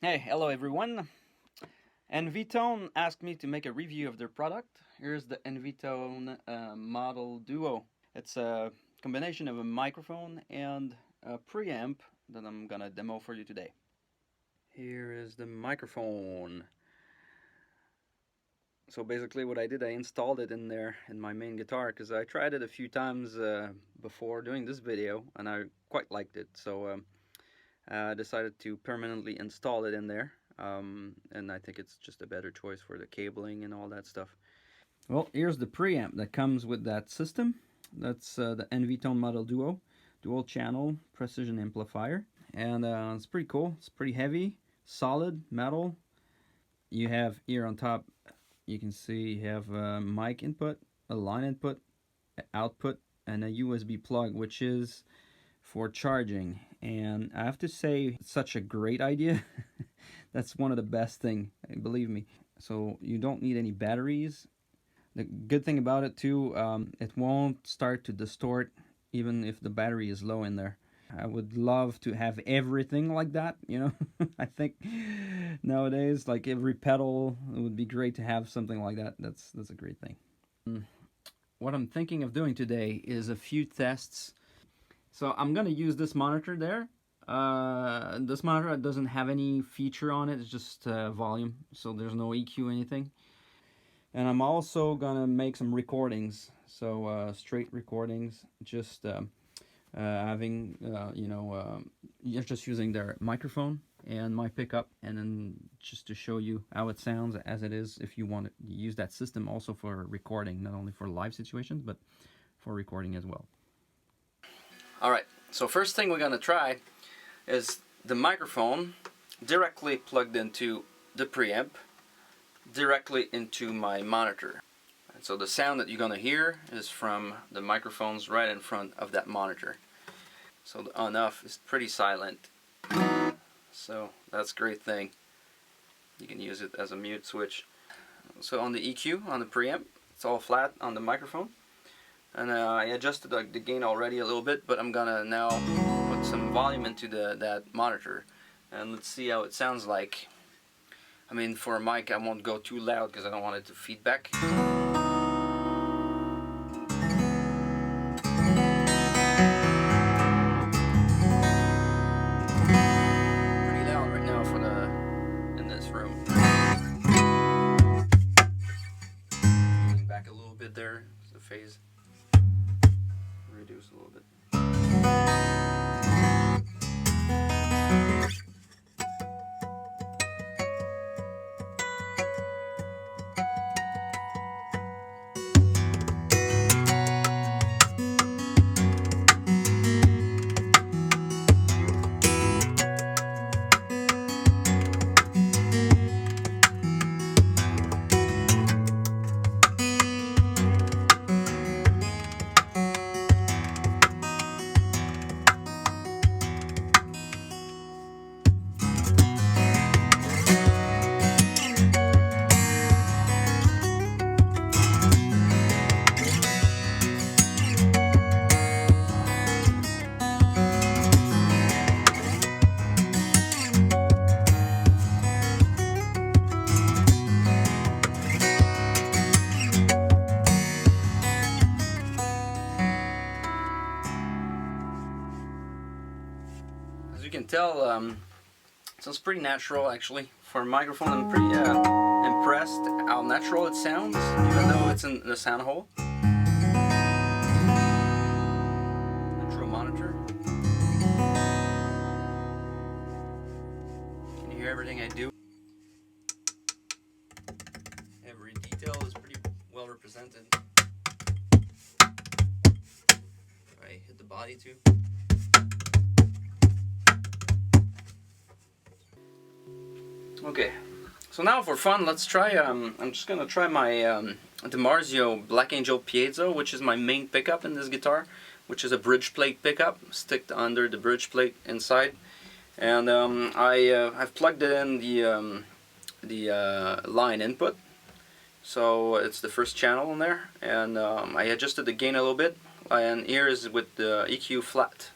Hey, hello everyone. nvtone asked me to make a review of their product. Here's the nvtone Model Duo. It's a combination of a microphone and a preamp that I'm gonna demo for you today. Here is the microphone. So basically what I did, I installed it in there in my main guitar because I tried it a few times before doing this video and I quite liked it. So I decided to permanently install it in there. And I think it's just a better choice for the cabling and all that stuff. Well, here's the preamp that comes with that system. That's the nvtone Model Duo, dual channel precision amplifier. And it's pretty cool. It's pretty heavy, solid metal. You have here on top, you can see you have a mic input, a line input, output, and a USB plug, which is for charging. And I have to say, it's such a great idea. That's one of the best things, believe me. So you don't need any batteries. The good thing about it too, it won't start to distort even if the battery is low in there. I would love to have everything like that, you know. I think nowadays, like every pedal, it would be great to have something like that. That's a great thing. What I'm thinking of doing today is a few tests. So I'm gonna use this monitor there. This monitor doesn't have any feature on it, it's just volume, so there's no EQ or anything. And I'm also gonna make some recordings, so straight recordings, just having, you're just using their microphone and my pickup, and then just to show you how it sounds as it is if you want to use that system also for recording, not only for live situations, but for recording as well. Alright, so first thing we're gonna try is the microphone directly plugged into the preamp, directly into my monitor. And so the sound that you're gonna hear is from the microphones right in front of that monitor. So the on-off is pretty silent. So that's a great thing. You can use it as a mute switch. So on the EQ, on the preamp, it's all flat on the microphone. And I adjusted the gain already a little bit, but I'm gonna now put some volume into that monitor, and let's see how it sounds like. I mean, for a mic, I won't go too loud because I don't want it to feedback. Pretty loud right now for in this room. Moving back a little bit there, the phase. Reduce a little bit. As you can tell, it sounds pretty natural actually. For a microphone, I'm pretty impressed how natural it sounds, even though it's in the sound hole. Natural monitor. Can you hear everything I do? Every detail is pretty well represented. I hit the body too. Okay, so now for fun, let's try, I'm just gonna try my DiMarzio Black Angel Piezzo, which is my main pickup in this guitar, which is a bridge plate pickup, sticked under the bridge plate inside. And I've plugged it in the line input, so it's the first channel in there, and I adjusted the gain a little bit, and here is with the EQ flat.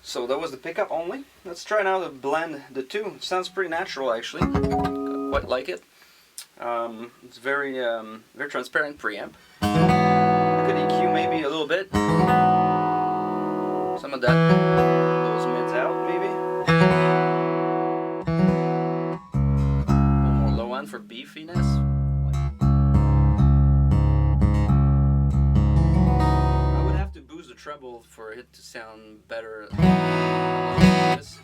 So that was the pickup only. Let's try now to blend the two. It sounds pretty natural actually. Quite like it. It's very very transparent preamp. I could EQ maybe a little bit. Some of those mids out maybe. A little more low end for beefiness. I would have to boost the treble for it to sound better like this.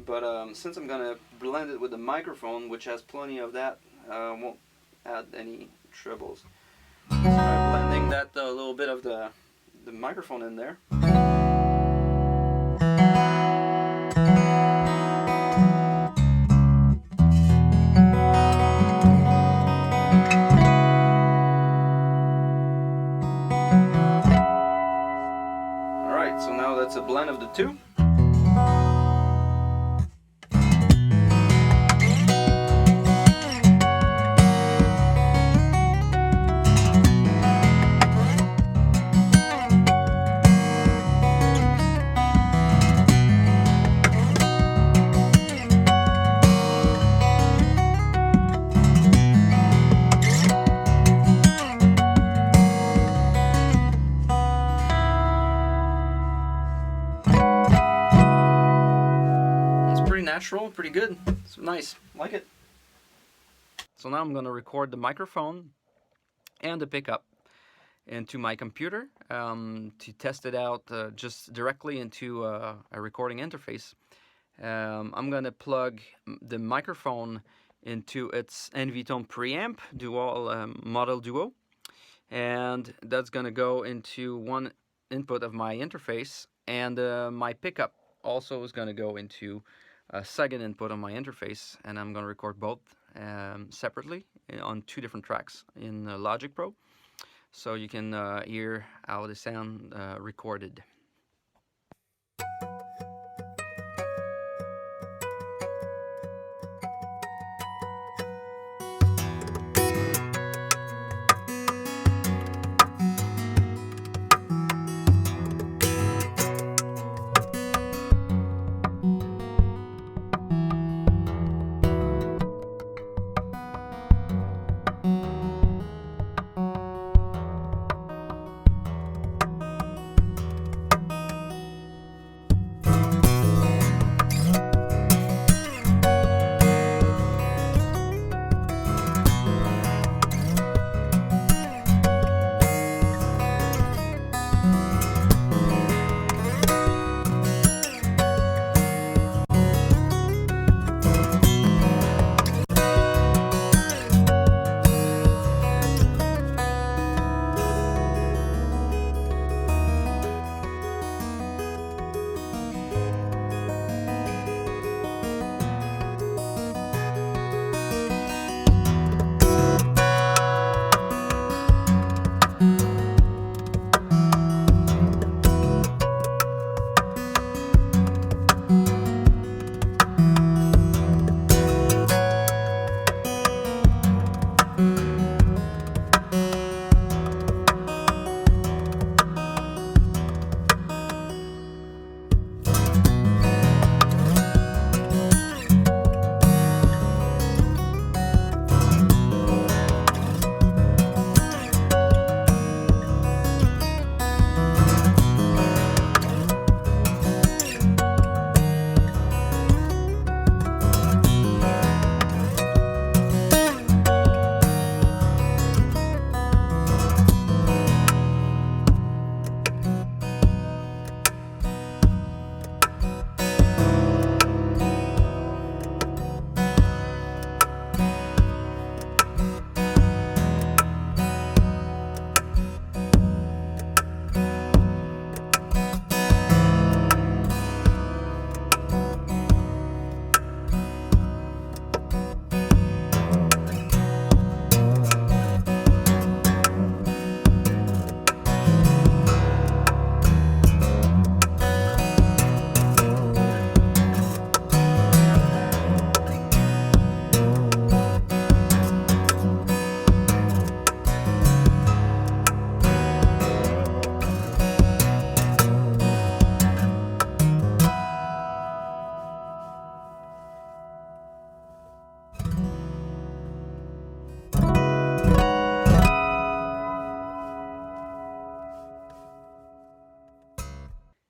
But since I'm gonna blend it with the microphone, which has plenty of that, won't add any trebles. Let's try blending that a little bit of the microphone in there. Alright, so now that's a blend of the two. Natural, pretty good. It's nice, like it. So now I'm gonna record the microphone and the pickup into my computer to test it out just directly into a recording interface. I'm gonna plug the microphone into its nvtone preamp dual modelduo, and that's gonna go into one input of my interface, and my pickup also is gonna go into a second input on my interface, and I'm going to record both separately on two different tracks in Logic Pro, so you can hear how they sound recorded.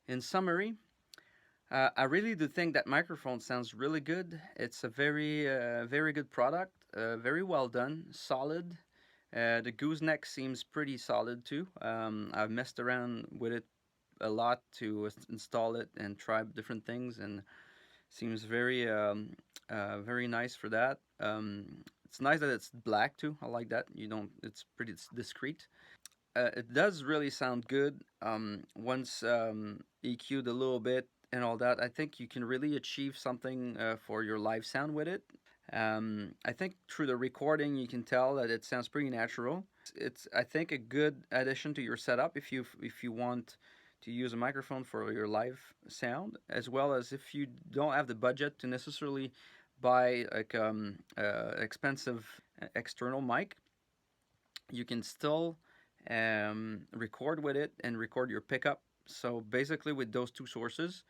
In summary, I really do think that microphone sounds really good. It's a very good product, very well done, solid. The gooseneck seems pretty solid too. I've messed around with it a lot to install it and try different things, and seems very nice for that. It's nice that it's black too. I like that. You don't. It's pretty discreet. It does really sound good. Once EQ'd a little bit and all that, I think you can really achieve something for your live sound with it. I think through the recording, you can tell that it sounds pretty natural. It's I think a good addition to your setup if you want to use a microphone for your live sound, as well as if you don't have the budget to necessarily buy like expensive external mic, you can still record with it and record your pickup. So basically, with those two sources,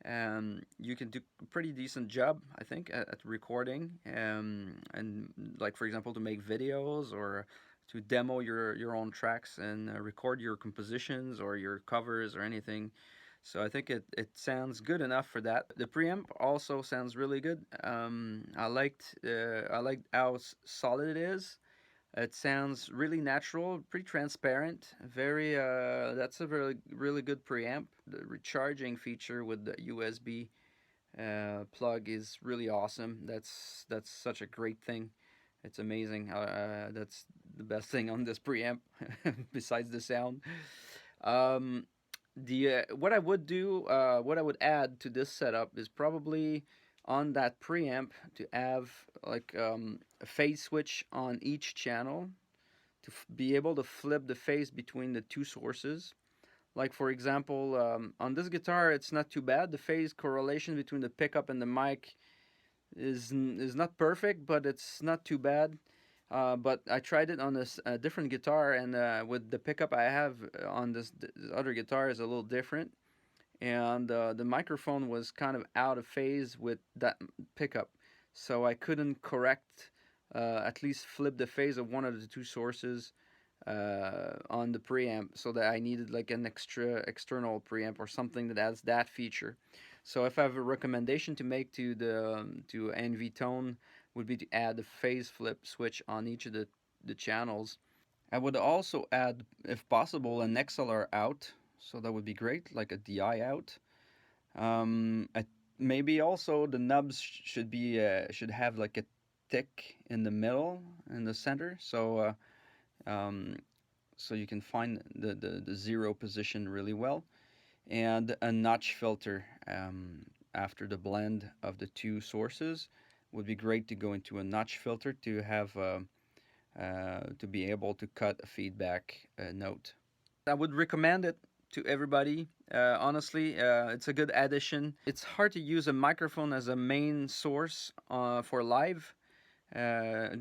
you can do a pretty decent job, I think, at recording. And like for example, to make videos or to demo your own tracks and record your compositions or your covers or anything. So I think it sounds good enough for that. The preamp also sounds really good. I liked how solid it is. It sounds really natural, pretty transparent. Very that's a really good preamp. The recharging feature with the USB plug is really awesome. That's such a great thing. It's amazing. That's the best thing on this preamp, besides the sound. Um, the what I would do, what I would add to this setup is probably on that preamp to have like a phase switch on each channel to be able to flip the phase between the two sources. Like for example, on this guitar, it's not too bad. The phase correlation between the pickup and the mic is not perfect, but it's not too bad. But I tried it on this different guitar, and with the pickup I have on this other guitar is a little different, and the microphone was kind of out of phase with that pickup, so I couldn't correct, at least flip the phase of one of the two sources on the preamp, so that I needed like an external preamp or something that has that feature. So if I have a recommendation to make to nvtone, would be to add a phase flip switch on each of the channels. I would also add, if possible, an XLR out, so that would be great, like a DI out. Maybe also the knobs should have like a tick in the middle, in the center, so you can find the zero position really well, and a notch filter after the blend of the two sources would be great to go into a notch filter to have to be able to cut a feedback note. I would recommend it to everybody. Honestly, it's a good addition. It's hard to use a microphone as a main source for live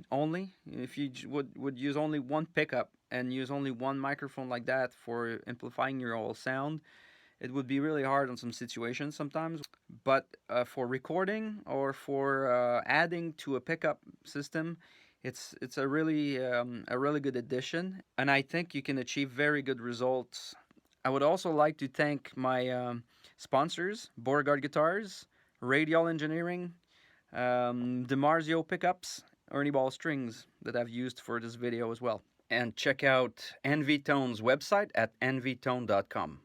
only. If you would use only one pickup and use only one microphone like that for amplifying your whole sound, it would be really hard on some situations sometimes. But for recording or for adding to a pickup system, it's a really good addition, and I think you can achieve very good results. I would also like to thank my sponsors: Beauregard Guitars, Radial Engineering, DiMarzio Pickups, Ernie Ball Strings that I've used for this video as well. And check out nvtone's website at nvtone.com.